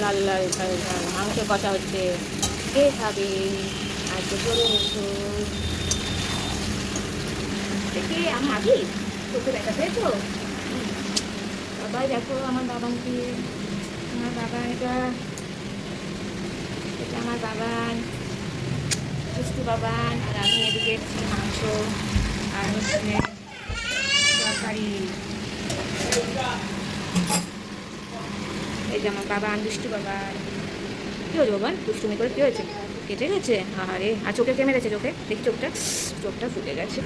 লাল লাল মাংস কষা হচ্ছে, কে খাবে? আর তো চলে এসো। কে আমি আগে চোখে দেখা পেয়েছো? বাবাই দেখো আমার বাবানকে, আমার বাবা এটা, এটা আমার বাবান, পুষ্টি বাবান। আর আমি এদিকে মাংস আর হচ্ছে তরকারি। এই যে আমার বাবান, দুষ্টু বাবান। কী হয়েছে বাবান? দুষ্টুমি করে কী হয়েছে? কেটে গেছে? আরে আর চোখে কে মেরেছে? চোখে দেখি, চোখটা ফুটে গেছে।